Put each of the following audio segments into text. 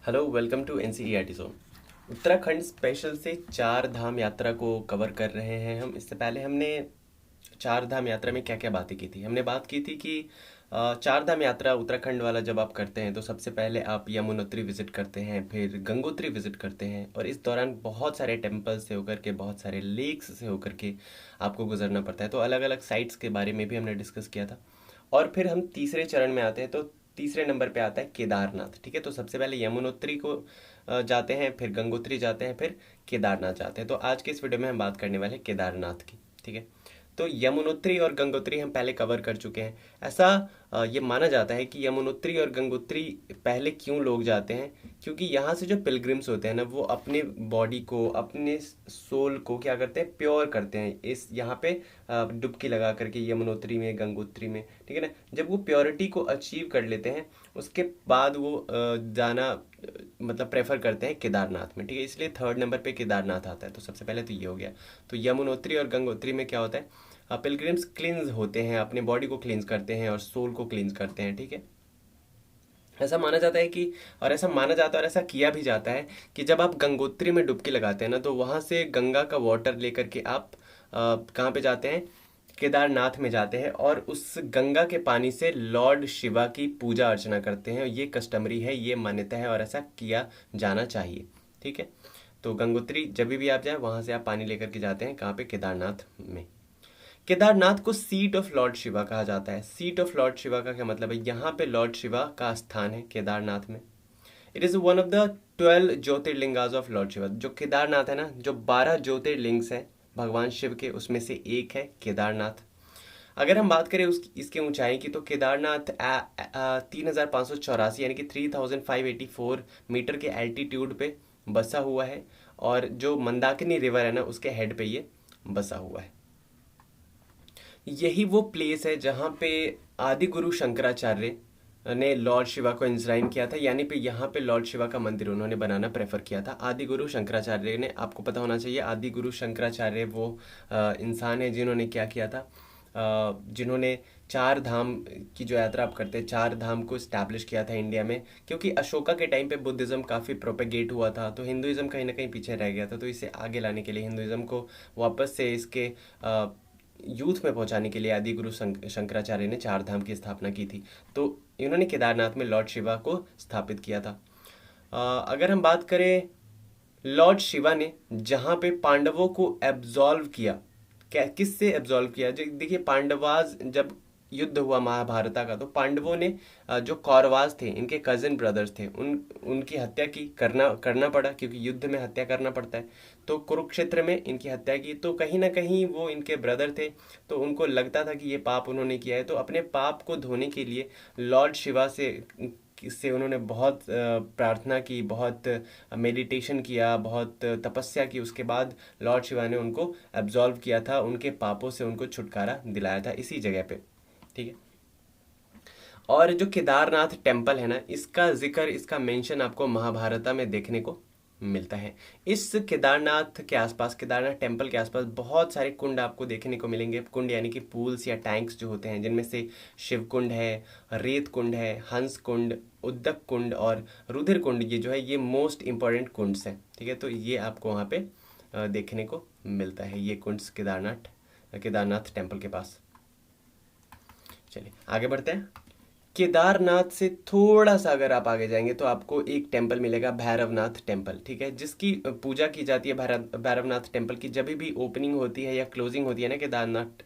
Hello, welcome to NCERT zone. Uttarakhand special से चार धाम यात्रा को कवर कर रहे हैं हम। इससे पहले हमने चार धाम यात्रा में क्या क्या बातें की थी। हमने बात की थी कि चार धाम यात्रा उत्तराखंड वाला जब आप करते हैं तो सबसे पहले आप यमुनोत्री विजिट करते हैं, फिर गंगोत्री विजिट करते हैं, और इस दौरान बहुत सारे टेम्पल्स से होकर के, बहुत सारे लेक्स से होकर के आपको गुजरना पड़ता है। तो अलग अलग साइट्स के बारे में भी हमने डिस्कस किया था। और फिर हम तीसरे चरण में आते हैं, तो तीसरे नंबर पे आता है केदारनाथ। ठीक है, तो सबसे पहले यमुनोत्री को जाते हैं, फिर गंगोत्री जाते हैं, फिर केदारनाथ जाते हैं। तो आज के इस वीडियो में हम बात करने वाले हैं केदारनाथ की। ठीक है, तो यमुनोत्री और गंगोत्री हम पहले कवर कर चुके हैं। ऐसा ये माना जाता है कि यमुनोत्री और गंगोत्री पहले क्यों लोग जाते हैं, क्योंकि यहाँ से जो पिलग्रिम्स होते हैं ना, वो अपने बॉडी को, अपने सोल को क्या करते हैं, प्योर करते हैं इस यहाँ पे डुबकी लगा करके, यमुनोत्री में, गंगोत्री में। ठीक है ना, जब वो प्योरिटी को अचीव कर लेते हैं उसके बाद वो जाना मतलब प्रेफर करते हैं केदारनाथ में। ठीक है, इसलिए थर्ड नंबर पे केदारनाथ आता है। तो सबसे पहले तो ये हो गया। तो यमुनोत्री और गंगोत्री में क्या होता है, पिलग्रिम्स क्लींस होते हैं, अपने बॉडी को क्लींस करते हैं और सोल को क्लींस करते हैं। ठीक है, ऐसा माना जाता है कि, और ऐसा माना जाता है और ऐसा किया भी जाता है कि जब आप गंगोत्री में डुबकी लगाते हैं ना, तो वहां से गंगा का वाटर लेकर के आप कहाँ पे जाते हैं, केदारनाथ में जाते हैं, और उस गंगा के पानी से लॉर्ड शिवा की पूजा अर्चना करते हैं। ये कस्टमरी है, ये मान्यता है, और ऐसा किया जाना चाहिए। ठीक है, तो गंगोत्री जब भी आप जाए वहां से आप पानी लेकर के जाते हैं, कहाँ पे, केदारनाथ में। केदारनाथ को सीट ऑफ लॉर्ड शिवा कहा जाता है। सीट ऑफ लॉर्ड शिवा का क्या मतलब है, यहाँ पे लॉर्ड शिवा का स्थान है केदारनाथ में। It is one of the 12 jyotirlingas of lord Shiva. जो केदारनाथ है ना, जो 12 ज्योतिर्लिंग्स हैं भगवान शिव के, उसमें से एक है केदारनाथ। अगर हम बात करें इसकी ऊंचाई की, तो केदारनाथ 3,584 यानी कि 3,584 मीटर के एल्टीट्यूड पे बसा हुआ है, और जो मंदाकिनी रिवर है ना, उसके हेड पे ये बसा हुआ है। यही वो प्लेस है जहाँ पे आदि गुरु शंकराचार्य ने लॉर्ड शिवा को इंश्राइन किया था, यानी पे यहाँ पे लॉर्ड शिवा का मंदिर उन्होंने बनाना प्रेफर किया था। आदि गुरु शंकराचार्य ने, आपको पता होना चाहिए, आदि गुरु शंकराचार्य वो इंसान है जिन्होंने क्या किया था, जिन्होंने चार धाम की जो यात्रा आप करते हैं, चार धाम को स्टैब्लिश किया था इंडिया में। क्योंकि अशोका के टाइम पे बुद्धिज्म काफ़ी प्रोपेगेट हुआ था, तो हिंदुइज्म कहीं ना कहीं पीछे रह गया था। तो इसे आगे लाने के लिए, हिंदुइज्म को वापस से इसके यूथ में पहुंचाने के लिए आदि गुरु शंकराचार्य ने चार धाम की स्थापना की थी। तो इन्होंने केदारनाथ में लॉर्ड शिवा को स्थापित किया था। अगर हम बात करें, लॉर्ड शिवा ने जहाँ पे पांडवों को एब्जॉल्व किया, क्या किससे एब्जॉल्व किया, जो देखिए, पांडवाज जब युद्ध हुआ महाभारत का, तो पांडवों ने जो कौरवाज थे, इनके कजिन ब्रदर्स थे, उनकी हत्या की, करना पड़ा, क्योंकि युद्ध में हत्या करना पड़ता है। तो कुरुक्षेत्र में इनकी हत्या की। तो कहीं ना कहीं वो इनके ब्रदर थे, तो उनको लगता था कि ये पाप उन्होंने किया है। तो अपने पाप को धोने के लिए लॉर्ड शिवा से उन्होंने बहुत प्रार्थना की, बहुत मेडिटेशन किया, बहुत तपस्या की। उसके बाद लॉर्ड शिवा ने उनको एब्जॉल्व किया था, उनके पापों से उनको छुटकारा दिलाया था इसी जगह पे। ठीक है, और जो केदारनाथ टेम्पल है ना, इसका जिक्र, इसका मेंशन आपको महाभारत में देखने को मिलता है। इस केदारनाथ के आसपास, केदारनाथ टेम्पल के आसपास बहुत सारे कुंड आपको देखने को मिलेंगे। कुंड यानी कि पूल्स या टैंक्स जो होते हैं, जिनमें से शिव कुंड है, रेत कुंड है, हंस कुंड, उद्दक कुंड और रुधिर कुंड, ये जो है ये मोस्ट इंपॉर्टेंट कुंड्स हैं। ठीक है, तो ये आपको वहाँ पे देखने को मिलता है, ये कुंड्स केदारनाथ टेम्पल के पास। चलिए आगे बढ़ते हैं। केदारनाथ से थोड़ा सा अगर आप आगे जाएंगे तो आपको एक टेम्पल मिलेगा, भैरवनाथ टेम्पल। ठीक है, जिसकी पूजा की जाती है। भैरवनाथ टेम्पल की जब भी ओपनिंग होती है या क्लोजिंग होती है ना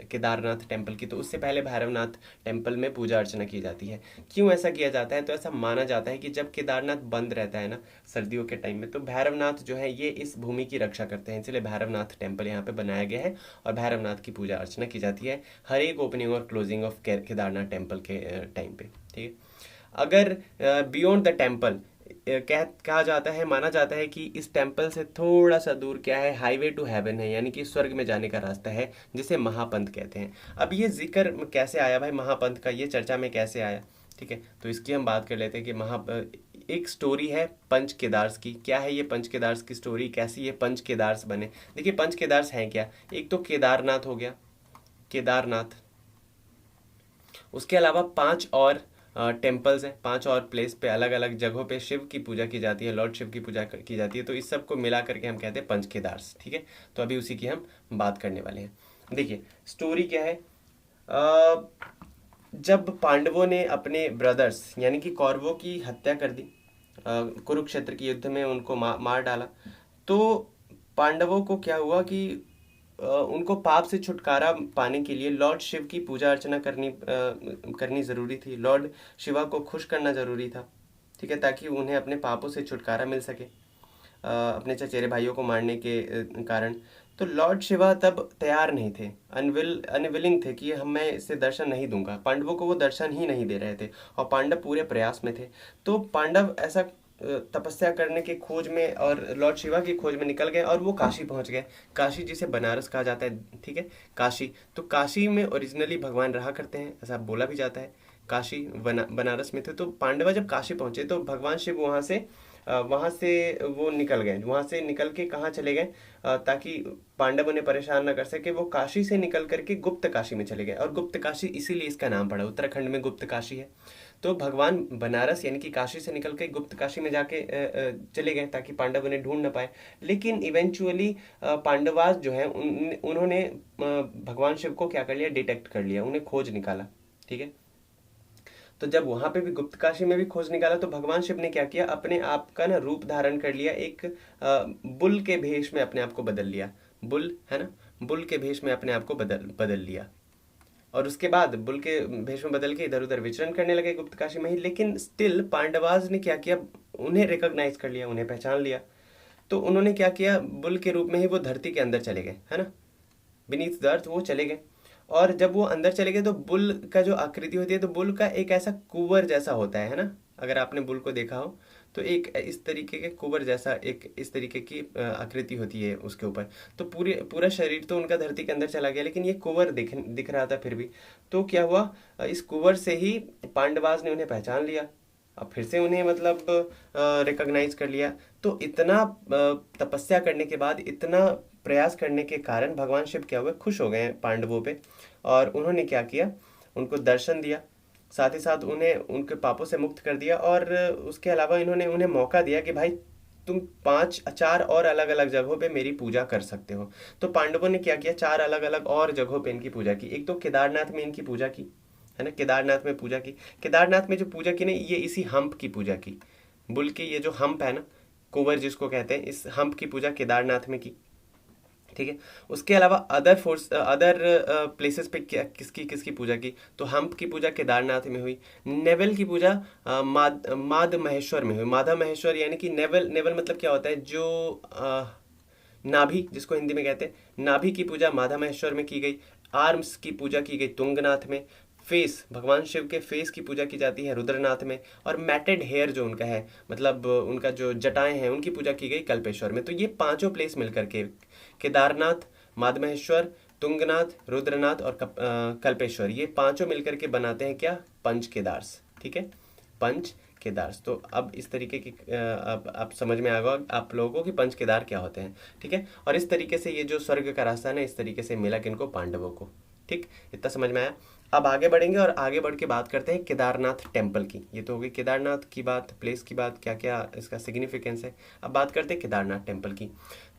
केदारनाथ टेम्पल की, तो उससे पहले भैरवनाथ टेम्पल में पूजा अर्चना की जाती है। क्यों ऐसा किया जाता है, तो ऐसा माना जाता है कि जब केदारनाथ बंद रहता है ना सर्दियों के टाइम में, तो भैरवनाथ जो है ये इस भूमि की रक्षा करते हैं, इसलिए भैरवनाथ टेम्पल यहाँ पे बनाया गया है और भैरवनाथ की पूजा अर्चना की जाती है हर एक ओपनिंग और क्लोजिंग ऑफ केदारनाथ टेम्पल के टाइम पे। ठीक है, अगर बियॉन्ड द टेम्पल कहा जाता है, माना जाता है कि इस टेम्पल से थोड़ा सा दूर क्या है, हाईवे टू हेवन है, यानी कि स्वर्ग में जाने का रास्ता है, जिसे महापंथ कहते हैं। अब ये जिक्र कैसे आया भाई, महापंथ का ये चर्चा में कैसे आया। ठीक है, तो इसकी हम बात कर लेते हैं कि एक स्टोरी है पंच केदार्स की। क्या है ये पंच केदार्स की स्टोरी, कैसे ये पंच केदार्स बने। देखिए, पंच केदार्स हैं क्या, एक तो केदारनाथ हो गया, केदारनाथ, उसके अलावा 5 और टेम्पल्स हैं, 5 और प्लेस पे अलग अलग जगहों पे शिव की पूजा की जाती है, लॉर्ड शिव की पूजा की जाती है। तो इस सब को मिला करके हम कहते हैं पंच केदार्स। ठीक है, तो अभी उसी की हम बात करने वाले हैं। देखिए स्टोरी क्या है। अ, जब पांडवों ने अपने ब्रदर्स यानी कि कौरवों की हत्या कर दी, कुरुक्षेत्र के युद्ध में उनको मार डाला, तो पांडवों को क्या हुआ कि उनको पाप से छुटकारा पाने के लिए लॉर्ड शिव की पूजा अर्चना करनी ज़रूरी थी। लॉर्ड शिवा को खुश करना ज़रूरी था। ठीक है, ताकि उन्हें अपने पापों से छुटकारा मिल सके अपने चचेरे भाइयों को मारने के कारण। तो लॉर्ड शिवा तब तैयार नहीं थे, अनविलिंग थे कि मैं इससे दर्शन नहीं दूंगा। पांडवों को वो दर्शन ही नहीं दे रहे थे और पांडव पूरे प्रयास में थे। तो पांडव ऐसा तपस्या करने की खोज में और लॉर्ड शिवा की खोज में निकल गए और वो काशी पहुंच गए। काशी जिसे बनारस कहा जाता है, ठीक है, काशी। तो काशी में ओरिजिनली भगवान रहा करते हैं, ऐसा बोला भी जाता है। काशी बनारस में थे। तो पांडव जब काशी पहुंचे तो भगवान शिव वहां से वो निकल गए। वहां से निकल के कहाँ चले गए, ताकि पांडव उन्हें परेशान न कर सके, वो काशी से निकल करके गुप्त काशी में चले गए। और गुप्त काशी इसीलिए इसका नाम पड़ा, उत्तराखंड में गुप्त काशी है। तो भगवान बनारस यानी कि काशी से निकल के गुप्त काशी में जाके चले गए ताकि पांडव उन्हें ढूंढ न पाए। लेकिन इवेंचुअली पांडवास जो है उन्होंने भगवान शिव को क्या कर लिया, डिटेक्ट कर लिया, उन्हें खोज निकाला। ठीक है, तो जब वहां पे भी गुप्त काशी में भी खोज निकाला तो भगवान शिव ने क्या किया, अपने आप का ना रूप धारण कर लिया, एक बुल के भेष में अपने आप को बदल लिया। बुल है ना, बुल के भेष में अपने आप को बदल लिया। और उसके बाद बुल के भेष में बदल के इधर उधर विचरण करने लगे गुप्त काशी में ही। लेकिन स्टिल पांडवाज ने क्या किया, उन्हें रिकॉग्नाइज कर लिया, उन्हें पहचान लिया। तो उन्होंने क्या किया, बुल के रूप में ही वो धरती के अंदर चले गए, है ना, बीनीथ द अर्थ वो चले गए। और जब वो अंदर चले गए तो बुल का जो आकृति होती है, तो बुल का एक ऐसा कुंवर जैसा होता है ना, अगर आपने बुल को देखा हो तो एक इस तरीके के कुंवर जैसा एक इस तरीके की आकृति होती है उसके ऊपर। तो पूरा शरीर तो उनका धरती के अंदर चला गया, लेकिन ये कुंवर दिख रहा था फिर भी। तो क्या हुआ, इस कुंवर से ही पांडवास ने उन्हें पहचान लिया, अब फिर से उन्हें मतलब रिकॉग्नाइज कर लिया। तो इतना तपस्या करने के बाद, इतना प्रयास करने के कारण भगवान शिव क्या हुए, खुश हो गए पांडवों पे। और उन्होंने क्या किया, उनको दर्शन दिया, साथ ही साथ उन्हें उनके पापों से मुक्त कर दिया। और उसके अलावा इन्होंने उन्हें मौका दिया कि भाई तुम 5-4 और अलग अलग जगहों पे मेरी पूजा कर सकते हो। तो पांडवों ने क्या किया, 4 अलग अलग और जगहों पे इनकी पूजा की। एक तो केदारनाथ में इनकी पूजा की, है ना, केदारनाथ में पूजा की। केदारनाथ में जो पूजा की ना, ये इसी हम्प की पूजा की। बुल की ये जो हम्प है ना, कुंवर जिसको कहते हैं, इस हम्प की पूजा केदारनाथ में की। ठीक है, उसके अलावा अदर प्लेसेस पे क्या किसकी किसकी पूजा की, तो हम्प की पूजा केदारनाथ में हुई। नेवल की पूजा माध महेश्वर में हुई। माधा महेश्वर यानी कि नेवल मतलब क्या होता है, जो नाभि जिसको हिंदी में कहते हैं, नाभि की पूजा माधा महेश्वर में की गई। आर्म्स की पूजा की गई तुंगनाथ में। फेस, भगवान शिव के फेस की पूजा की जाती है रुद्रनाथ में। और मैटेड हेयर जो उनका है, मतलब उनका जो जटाएं हैं, उनकी पूजा की गई कल्पेश्वर में। तो ये 5 प्लेस मिलकर के, केदारनाथ, माधमहेश्वर, तुंगनाथ, रुद्रनाथ और कल्पेश्वर, ये 5 मिलकर के बनाते हैं क्या, पंच केदार्स। ठीक है, पंच केदार्स। तो अब इस तरीके की अब आप समझ में आएगा आप लोगों को कि पंच केदार क्या होते हैं। ठीक है, और इस तरीके से ये जो स्वर्ग का रास्ता है ना, इस तरीके से मिला किनको, पांडवों को। ठीक, इतना समझ में आया। अब आगे बढ़ेंगे और आगे बढ़ के बात करते हैं केदारनाथ टेम्पल की। ये तो हो गई केदारनाथ की बात, प्लेस की बात, क्या क्या इसका सिग्निफिकेंस है। अब बात करते हैं केदारनाथ टेम्पल की।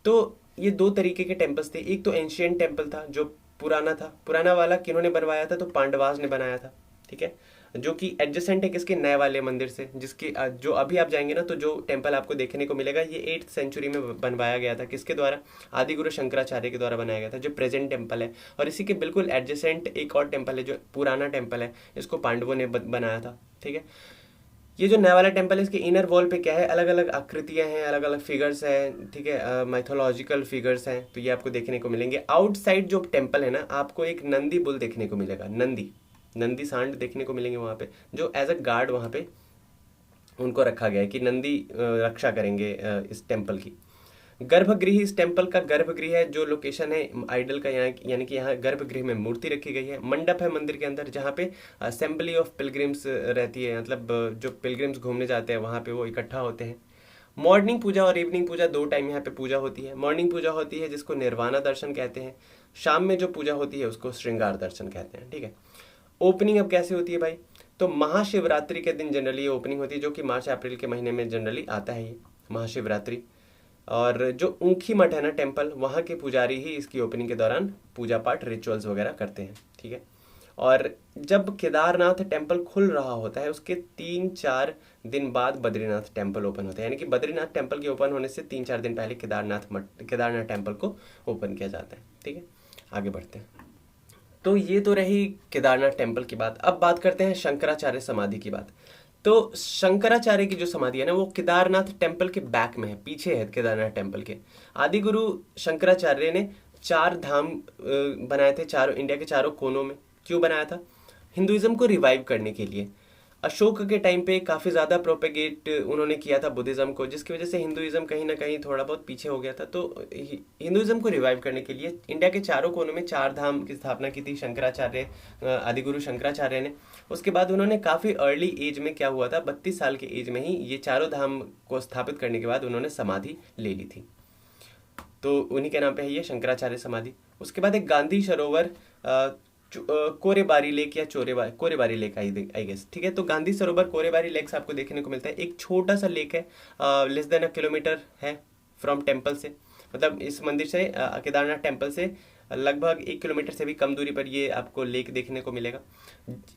तो ये 2 तरीके के टेम्पल्स थे। एक तो एंशियंट टेम्पल था जो पुराना था। पुराना वाला किन्होंने बनवाया था, तो पांडवास ने बनाया था। ठीक है, जो कि एडजेसेंट है किसके, नए वाले मंदिर से, जिसकी जो अभी आप जाएंगे ना, तो जो टेम्पल आपको देखने को मिलेगा, ये 8th सेंचुरी में बनवाया गया था। किसके द्वारा, आदि गुरु शंकराचार्य के द्वारा बनाया गया था, जो प्रेजेंट टेम्पल है। और इसी के बिल्कुल एडजेसेंट एक और टेम्पल है जो पुराना टेम्पल है, इसको पांडवों ने बनाया था। ठीक है, ये जो नया वाला टेम्पल है, इसके इनर वॉल पे क्या है, अलग अलग आकृतियां हैं, अलग अलग फिगर्स हैं। ठीक है, माइथोलॉजिकल फिगर्स हैं, तो ये आपको देखने को मिलेंगे। आउटसाइड जो टेम्पल है ना, आपको एक नंदी बुल देखने को मिलेगा, नंदी सांड देखने को मिलेंगे वहां पे, जो एज अ गार्ड वहां पे उनको रखा गया है कि नंदी रक्षा करेंगे इस टेम्पल की। गर्भगृह, इस टेम्पल का गर्भगृह है, जो लोकेशन है आइडल का, यहाँ यानी कि यहाँ गर्भगृह में मूर्ति रखी गई है। मंडप है मंदिर के अंदर, जहाँ पे असेंबली ऑफ पिलग्रिम्स रहती है, मतलब जो पिलग्रिम्स घूमने जाते हैं वहाँ पे वो इकट्ठा होते हैं। मॉर्निंग पूजा और इवनिंग पूजा 2 टाइम यहाँ पे पूजा होती है। मॉर्निंग पूजा होती है जिसको निर्वाणा दर्शन कहते हैं। शाम में जो पूजा होती है उसको श्रृंगार दर्शन कहते हैं। ठीक है, ओपनिंग अब कैसे होती है भाई, तो महाशिवरात्रि के दिन जनरली ये ओपनिंग होती है, जो कि मार्च अप्रैल के महीने में जनरली आता है ये महाशिवरात्रि। और जो ऊखी मठ है ना टेम्पल, वहाँ के पुजारी ही इसकी ओपनिंग के दौरान पूजा पाठ रिचुअल्स वगैरह करते हैं, ठीक है। और जब केदारनाथ टेम्पल खुल रहा होता है उसके 3-4 दिन बाद बद्रीनाथ टेम्पल ओपन होता है, यानी कि बद्रीनाथ टेम्पल के ओपन होने से 3-4 दिन पहले केदारनाथ टेम्पल को ओपन किया जाता है, ठीक है। आगे बढ़ते हैं। तो ये तो रही केदारनाथ टेम्पल की बात। अब बात करते हैं शंकराचार्य समाधि की बात। तो शंकराचार्य की जो समाधि है ना, वो केदारनाथ टेम्पल के बैक में है, पीछे है केदारनाथ टेम्पल के। आदि गुरु शंकराचार्य ने 4 धाम बनाए थे, चारों इंडिया के चारों कोनों में। क्यों बनाया था? हिंदुइज्म को रिवाइव करने के लिए। अशोक के टाइम पे काफ़ी ज़्यादा प्रोपेगेट उन्होंने किया था बुद्धिज़्म को, जिसकी वजह से हिंदुइज्म कहीं ना कहीं थोड़ा बहुत पीछे हो गया था। तो हिंदुइज्म को रिवाइव करने के लिए इंडिया के चारों कोनों में 4 धाम की स्थापना की थी शंकराचार्य, आदिगुरु शंकराचार्य ने। उसके बाद उन्होंने काफ़ी अर्ली एज में, क्या हुआ था, 32 साल के एज में ही ये चारों धाम को स्थापित करने के बाद उन्होंने समाधि ले ली थी। तो उन्हीं के नाम पे है ये शंकराचार्य समाधि। उसके बाद एक गांधी सरोवर कोरेबारी लेक या कोरेबारी लेक आई गेस, ठीक है। तो गांधी सरोवर कोरेबारी लेक्स आपको देखने को मिलता है। एक छोटा सा लेक है, लेस देन 1 किलोमीटर है फ्रॉम टेम्पल से, मतलब इस मंदिर से केदारनाथ टेम्पल से लगभग 1 किलोमीटर से भी कम दूरी पर ये आपको लेक देखने को मिलेगा।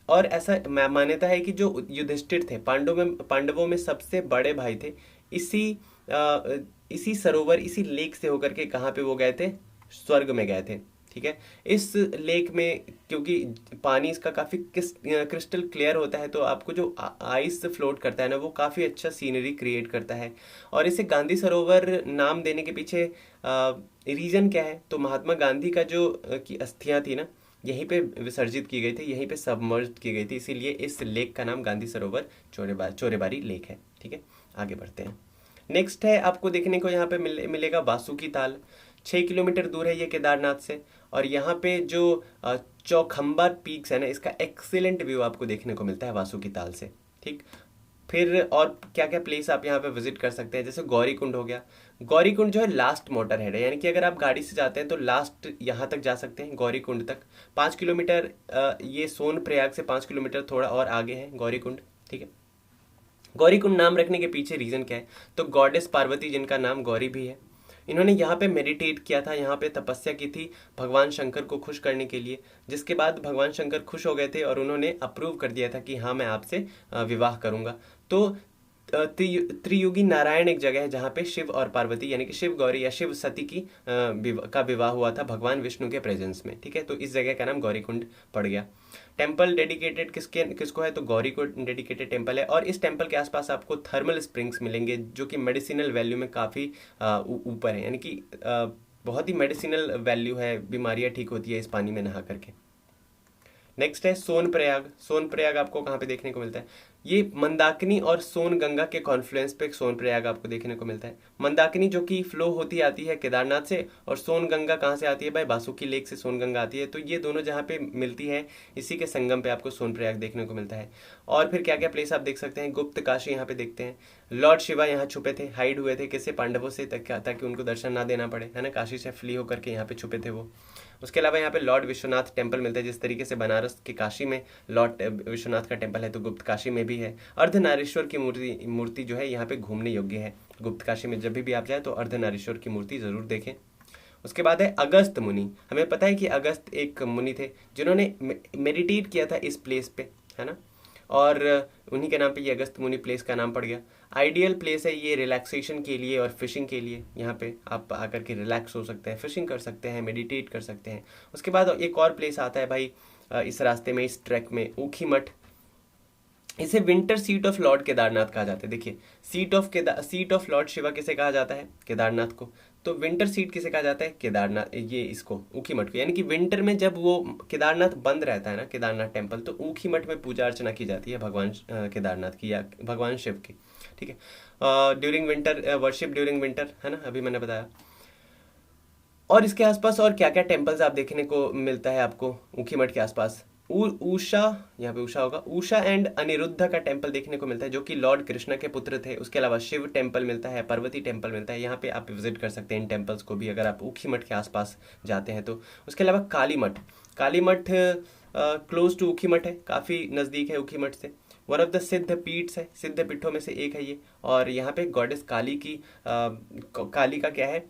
और ऐसा मान्यता है कि जो युधिष्ठिर थे, पांडवों में सबसे बड़े भाई थे, इसी सरोवर, इसी लेक से होकर के कहाँ पे वो गए थे? स्वर्ग में गए थे, ठीक है। इस लेक में क्योंकि पानी इसका काफ़ी क्रिस्टल क्लियर होता है, तो आपको जो आइस फ्लोट करता है ना, वो काफ़ी अच्छा सीनरी क्रिएट करता है। और इसे गांधी सरोवर नाम देने के पीछे रीज़न क्या है? तो महात्मा गांधी का जो की अस्थियाँ थी ना, यहीं पे विसर्जित की गई थी, यहीं पे सबमर्ज की गई थी, इसीलिए इस लेक का नाम गांधी सरोवर चोरेबारी लेक है, ठीक है। आगे बढ़ते हैं। नेक्स्ट है, आपको देखने को यहाँ पे मिलेगा वासुकी ताल। 6 किलोमीटर दूर है ये केदारनाथ से। और यहाँ पे जो चौखंबा पीक्स है ना, इसका एक्सीलेंट व्यू आपको देखने को मिलता है वासुकी ताल से, ठीक। फिर और क्या क्या प्लेस आप यहाँ पे विजिट कर सकते हैं, जैसे गौरीकुंड हो गया। गौरीकुंड जो है लास्ट मोटर हेड है, यानी कि अगर आप गाड़ी से जाते हैं तो लास्ट यहाँ तक जा सकते हैं, गौरीकुंड तक। 5 किलोमीटर, ये सोनप्रयाग से 5 किलोमीटर थोड़ा और आगे है गौरीकुंड, ठीक है। गौरीकुंड नाम रखने के पीछे रीजन क्या है? तो गॉडेस पार्वती, जिनका नाम गौरी भी है, इन्होंने यहाँ पे मेडिटेट किया था, यहाँ पे तपस्या की थी भगवान शंकर को खुश करने के लिए। जिसके बाद भगवान शंकर खुश हो गए थे और उन्होंने अप्रूव कर दिया था कि हाँ, मैं आपसे विवाह करूँगा। तो त्रियुगी नारायण एक जगह है जहाँ पे शिव और पार्वती, यानी कि शिव गौरी या शिव सती की का विवाह हुआ था भगवान विष्णु के प्रेजेंस में, ठीक है। तो इस जगह का नाम गौरीकुंड पड़ गया। टेम्पल डेडिकेटेड किसको है? तो गौरी को डेडिकेटेड टेम्पल है। और इस टेम्पल के आसपास आपको थर्मल स्प्रिंग्स मिलेंगे, जो कि मेडिसिनल वैल्यू में काफ़ी ऊपर है, यानी कि बहुत ही मेडिसिनल वैल्यू है, बीमारियाँ ठीक होती है इस पानी में नहा करके। नेक्स्ट है सोनप्रयाग। सोनप्रयाग आपको कहाँ पे देखने को मिलता है? ये मंदाकिनी और सोन गंगा के कॉन्फ्लुएंस पे सोनप्रयाग आपको देखने को मिलता है। मंदाकिनी जो कि फ्लो होती आती है केदारनाथ से, और सोन गंगा कहाँ से आती है भाई? वासुकी लेक से सोन गंगा आती है। तो ये दोनों जहाँ पे मिलती है, इसी के संगम पे आपको सोनप्रयाग देखने को मिलता है। और फिर क्या क्या प्लेस आप देख सकते हैं? गुप्त काशी यहाँ पे देखते हैं। लॉर्ड शिवा यहाँ छुपे थे, हाइड हुए थे, किससे? पांडवों से, ताकि उनको दर्शन ना देना पड़े, है ना। काशी से फ्ली होकर के यहाँ पे छुपे थे वो। उसके अलावा यहाँ पे लॉर्ड विश्वनाथ टेम्पल मिलता है, जिस तरीके से बनारस के काशी में लॉर्ड विश्वनाथ का टेम्पल है, तो गुप्त काशी में भी है। अर्धनारीश्वर की मूर्ति जो है यहाँ पे घूमने योग्य है गुप्त काशी में। जब भी आप जाए तो अर्धनारीश्वर की मूर्ति जरूर देखें। उसके बाद है अगस्त मुनि। हमें पता है कि अगस्त एक मुनि थे जिन्होंने मेडिटेट किया था इस प्लेस पे, है ना। और उन्हीं के नाम पे ये अगस्त मुनि प्लेस का नाम पड़ गया। आइडियल प्लेस है ये रिलैक्सेशन के लिए और फिशिंग के लिए। यहाँ पे आप आकर के रिलैक्स हो सकते हैं, फिशिंग कर सकते हैं, मेडिटेट कर सकते हैं। उसके बाद एक और प्लेस आता है भाई इस रास्ते में, इस ट्रैक में, ऊखी मठ। इसे winter seat of Lord Kedarnath कहा जाता है। देखिए, सीट ऑफ लॉर्ड शिवा किसे कहा जाता है? केदारनाथ को। तो विंटर सीट किसे कहा जाता है? केदारनाथ, ये इसको ऊखी मठ को। यानी कि विंटर में जब वो केदारनाथ बंद रहता है ना, केदारनाथ टेम्पल, तो ऊखी मठ में पूजा अर्चना की जाती है भगवान केदारनाथ की या भगवान शिव की, ठीक है। During winter, worship during winter, है ना, अभी मैंने बताया। और इसके आसपास और क्या क्या टेम्पल्स आप देखने को मिलता है आपको ऊखी मठ के आसपास? उषा, यहाँ पे उषा होगा, उषा एंड अनिरुद्ध का टेम्पल देखने को मिलता है, जो कि लॉर्ड कृष्ण के पुत्र थे। उसके अलावा शिव टेम्पल मिलता है, पार्वती टेम्पल मिलता है। यहाँ पे आप विजिट कर सकते हैं इन टेम्पल्स को भी, अगर आप ऊखी मठ के आसपास जाते हैं तो। उसके अलावा काली मठ क्लोज टू ऊखीमठ है, काफ़ी नज़दीक है ऊखीमठ से। वन ऑफ द सिद्ध पीठ्स है, सिद्ध पीठों में से एक है ये। और यहाँ पे गॉडेस काली की काली का क्या है,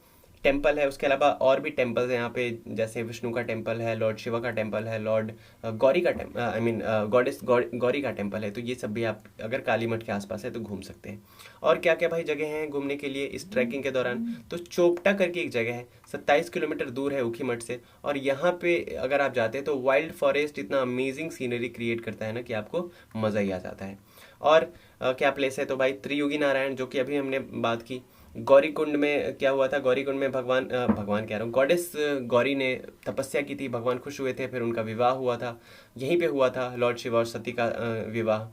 टेम्पल है। उसके अलावा और भी टेम्पल्स हैं यहाँ पे, जैसे विष्णु का टेम्पल है, लॉर्ड शिवा का टेम्पल है, लॉर्ड गौरी का temple, I mean goddess Gauri का टेम्पल है। तो ये सब भी आप अगर काली मठ के आसपास है तो घूम सकते हैं। और क्या क्या भाई जगह हैं घूमने के लिए इस ट्रैकिंग के दौरान, तो चोपटा करके एक जगह है, 27 किलोमीटर दूर है ऊखीमठ से। और यहाँ पे अगर आप जाते हैं तो वाइल्ड फॉरेस्ट इतना अमेजिंग सीनरी क्रिएट करता है ना कि आपको मज़ा ही आ जाता है। और क्या प्लेस है, तो भाई त्रियोगी नारायण, जो कि अभी हमने बात की। गौरीकुंड में क्या हुआ था, गौरीकुंड में भगवान कह रहा हूँ, गॉडेस गौरी ने तपस्या की थी, भगवान खुश हुए थे, फिर उनका विवाह हुआ था, यहीं पे हुआ था लॉर्ड शिव और सती का विवाह।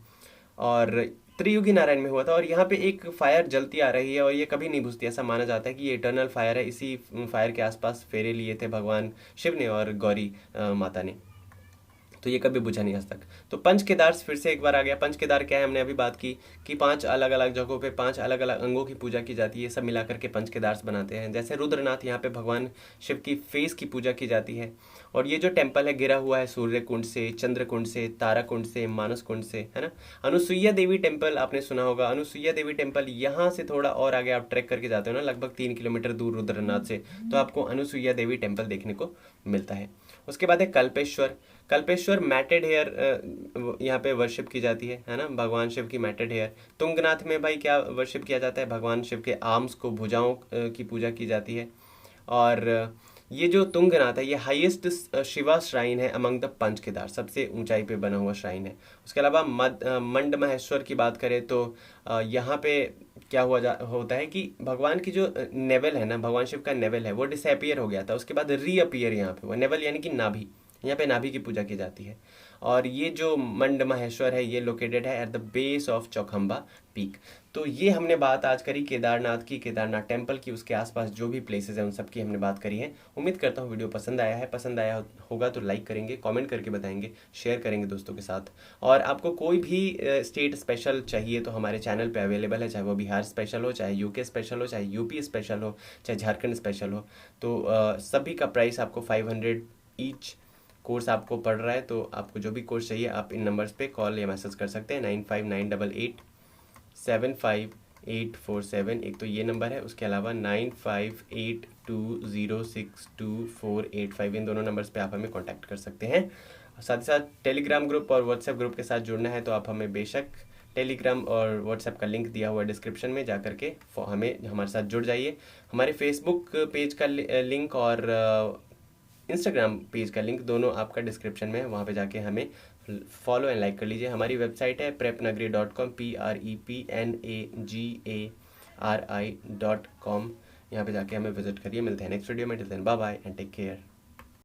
और त्रियुगी नारायण में हुआ था। और यहाँ पे एक फायर जलती आ रही है और ये कभी नहीं बुझती, ऐसा माना जाता है कि ये इटर्नल फायर है। इसी फायर के आसपास फेरे लिए थे भगवान शिव ने और गौरी माता ने, तो ये कभी बुझा नहीं आज तक। तो पंच केदार फिर से एक बार आ गया। पंच केदार क्या है, हमने अभी बात की कि 5 अलग अलग जगहों पे 5 अलग अलग अंगों की पूजा की जाती है, सब मिलाकर के पंच केदार बनाते हैं। जैसे रुद्रनाथ, यहाँ पे भगवान शिव की फेस की पूजा की जाती है। और ये जो टेम्पल है घिरा हुआ है सूर्य कुंड से, चंद्र कुंड से, तारा कुंड से, मानस कुंड से, है ना। अनुसुईया देवी टेम्पल आपने सुना होगा, अनुसुईया देवी टेम्पल यहाँ से थोड़ा और आगे आप ट्रैक करके जाते हो ना, लगभग 3 किलोमीटर दूर रुद्रनाथ से, तो आपको अनुसुईया देवी टेम्पल देखने को मिलता है। उसके बाद है कल्पेश्वर। कल्पेश्वर मैटेड हेयर यहाँ पे वर्शिप की जाती है ना, भगवान शिव की मैटेड हेयर। तुंगनाथ में भाई क्या वर्शिप किया जाता है, भगवान शिव के आर्म्स को, भुजाओं की पूजा की जाती है। और ये जो तुंगनाथ है ये हाईएस्ट शिवा श्राइन है अमंग द पंच केदार, सबसे ऊंचाई पे बना हुआ श्राइन है। उसके अलावा मंड महेश्वर की बात करें तो यहाँ पे क्या होता है कि भगवान की जो नेवल है ना, भगवान शिव का नेवल है वो डिसअपियर हो गया था, उसके बाद रीअपियर यहाँ पे हुआ। नेवल यानी कि नाभि, यहाँ पे नाभि की पूजा की जाती है। और ये जो मंड महेश्वर है ये लोकेटेड है at the base of Chaukhamba peak. तो ये हमने बात आज करी केदारनाथ की, केदारनाथ टेम्पल की, उसके आसपास जो भी प्लेसेस हैं उन सब की हमने बात करी है। उम्मीद करता हूँ वीडियो पसंद आया है। पसंद आया होगा तो लाइक करेंगे, कमेंट करके बताएंगे, शेयर करेंगे दोस्तों के साथ। और आपको कोई भी स्टेट स्पेशल चाहिए तो हमारे चैनल पे अवेलेबल है, चाहे वो बिहार स्पेशल हो, चाहे यूके स्पेशल हो, चाहे यूपी स्पेशल हो, चाहे झारखंड स्पेशल हो। तो सभी का प्राइस आपको 500 ईच कोर्स आपको पड़ रहा है। तो आपको जो भी कोर्स चाहिए आप इन नंबर्स पे कॉल या मैसेज कर सकते हैं, 9598875847। एक तो ये नंबर है, उसके अलावा 9582062485, इन दोनों नंबर्स पे आप हमें कांटेक्ट कर सकते हैं। साथ ही साथ टेलीग्राम ग्रुप और व्हाट्सएप ग्रुप के साथ जुड़ना है तो आप हमें बेशक टेलीग्राम और व्हाट्सएप का लिंक दिया हुआ डिस्क्रिप्शन में जा करके हमें हमारे साथ जुड़ जाइए। हमारे फेसबुक पेज का लिंक और इंस्टाग्राम पेज का लिंक दोनों आपका डिस्क्रिप्शन में है, वहाँ पे जाके हमें फॉलो एंड लाइक कर लीजिए। हमारी वेबसाइट है prepnagari.com, prepnagari.com। यहाँ पे जाके हमें विजिट करिए। मिलते हैं नेक्स्ट वीडियो में, till then bye bye and take care.